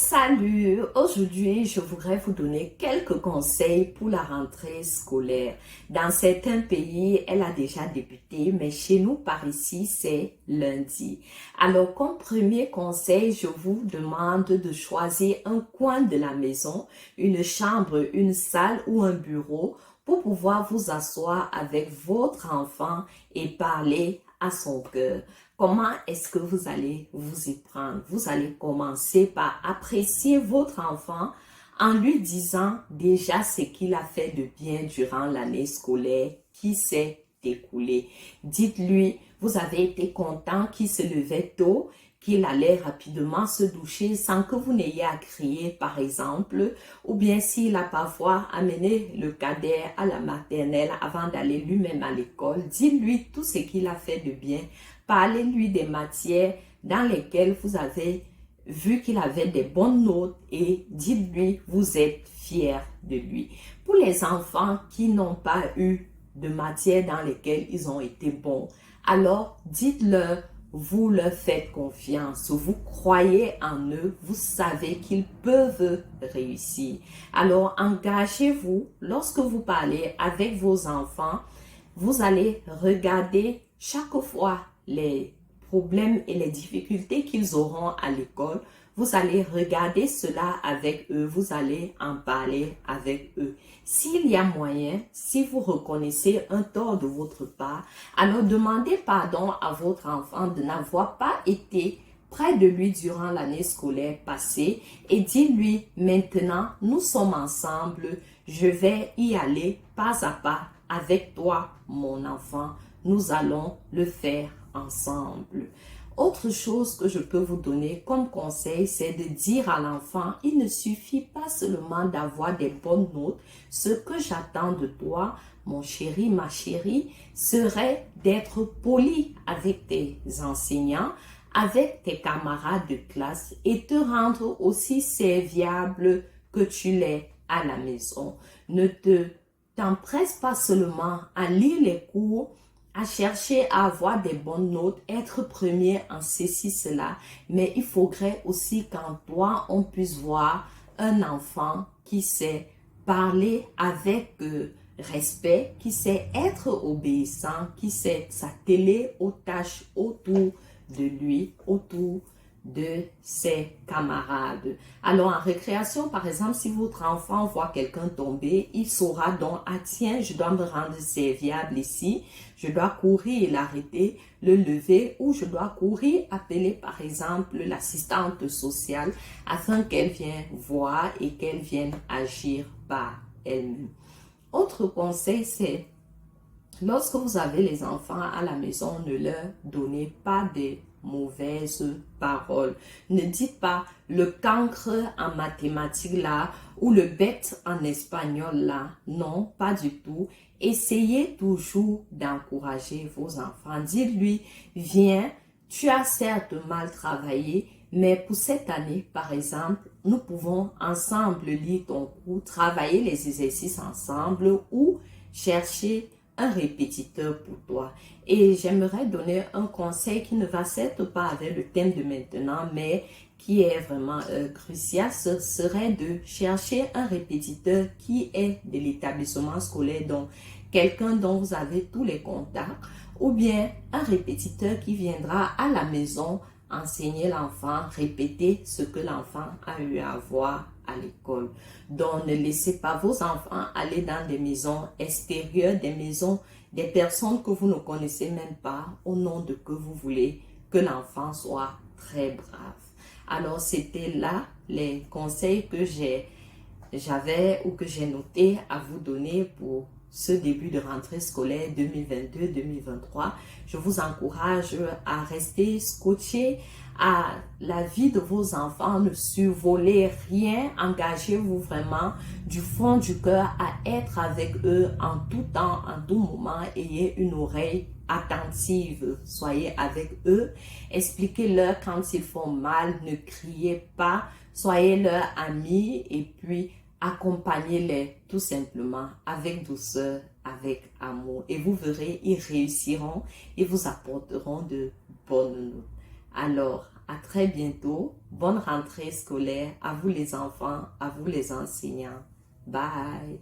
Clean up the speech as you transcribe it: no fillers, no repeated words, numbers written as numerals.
Salut, aujourd'hui je voudrais vous donner quelques conseils pour la rentrée scolaire. Dans certains pays, elle a déjà débuté, mais chez nous par ici, c'est lundi. Alors comme premier conseil, je vous demande de choisir un coin de la maison, une chambre, une salle ou un bureau pour pouvoir vous asseoir avec votre enfant et parler à son cœur. Comment est-ce que vous allez vous y prendre? Vous allez commencer par apprécier votre enfant en lui disant déjà ce qu'il a fait de bien durant l'année scolaire qui s'est écoulée. Dites-lui, vous avez été content qu'il se levait tôt, qu'il allait rapidement se doucher sans que vous n'ayez à crier, par exemple, ou bien s'il a parfois amené le cadet à la maternelle avant d'aller lui-même à l'école, dites-lui tout ce qu'il a fait de bien. Parlez-lui des matières dans lesquelles vous avez vu qu'il avait des bonnes notes et dites-lui, vous êtes fiers de lui. Pour les enfants qui n'ont pas eu de matières dans lesquelles ils ont été bons, alors dites-leur, vous leur faites confiance, vous croyez en eux, vous savez qu'ils peuvent réussir. Alors engagez-vous lorsque vous parlez avec vos enfants, vous allez regarder chaque fois les problèmes et les difficultés qu'ils auront à l'école. Vous allez regarder cela avec eux, vous allez en parler avec eux. S'il y a moyen, si vous reconnaissez un tort de votre part, alors demandez pardon à votre enfant de n'avoir pas été près de lui durant l'année scolaire passée et dites-lui maintenant, nous sommes ensemble, je vais y aller pas à pas avec toi, mon enfant. Nous allons le faire ensemble. Autre chose que je peux vous donner comme conseil, c'est de dire à l'enfant, il ne suffit pas seulement d'avoir des bonnes notes. Ce que j'attends de toi, mon chéri, ma chérie, serait d'être poli avec tes enseignants, avec tes camarades de classe et te rendre aussi serviable que tu l'es à la maison. Ne t'empresse pas seulement à lire les cours, à chercher à avoir des bonnes notes, être premier en ceci, cela, mais il faudrait aussi qu'en toi, on puisse voir un enfant qui sait parler avec respect, qui sait être obéissant, qui sait s'atteler aux tâches autour de lui, autour de ses camarades. Alors en récréation, par exemple, si votre enfant voit quelqu'un tomber, il saura donc, ah tiens, je dois me rendre serviable ici, je dois courir et l'arrêter, le lever, ou je dois courir, appeler par exemple l'assistante sociale afin qu'elle vienne voir et qu'elle vienne agir par elle-même. Autre conseil, c'est lorsque vous avez les enfants à la maison, ne leur donnez pas des mauvaises paroles. Ne dites pas le cancre en mathématiques là ou le bête en espagnol là. Non, pas du tout. Essayez toujours d'encourager vos enfants. Dites-lui, viens, tu as certes mal travaillé, mais pour cette année, par exemple, nous pouvons ensemble lire ton cours, travailler les exercices ensemble ou chercher un répétiteur pour toi. Et j'aimerais donner un conseil qui ne va certes pas avec le thème de maintenant, mais qui est vraiment crucial, ce serait de chercher un répétiteur qui est de l'établissement scolaire, donc quelqu'un dont vous avez tous les contacts, ou bien un répétiteur qui viendra à la maison enseigner l'enfant, répéter ce que l'enfant a eu à voir à l'école. Donc, ne laissez pas vos enfants aller dans des maisons extérieures, des maisons, des personnes que vous ne connaissez même pas, au nom de que vous voulez que l'enfant soit très brave. Alors, c'était là les conseils que j'avais ou que j'ai noté à vous donner pour ce début de rentrée scolaire 2022-2023. Je vous encourage à rester scotché à la vie de vos enfants. Ne survolez rien. Engagez-vous vraiment du fond du cœur à être avec eux en tout temps, en tout moment. Ayez une oreille attentive. Soyez avec eux. Expliquez-leur quand ils font mal. Ne criez pas. Soyez leur amis et puis accompagnez-les tout simplement avec douceur, avec amour. Et vous verrez, ils réussiront et vous apporteront de bonnes notes. Alors, À très bientôt. Bonne rentrée scolaire à vous les enfants, à vous les enseignants. Bye.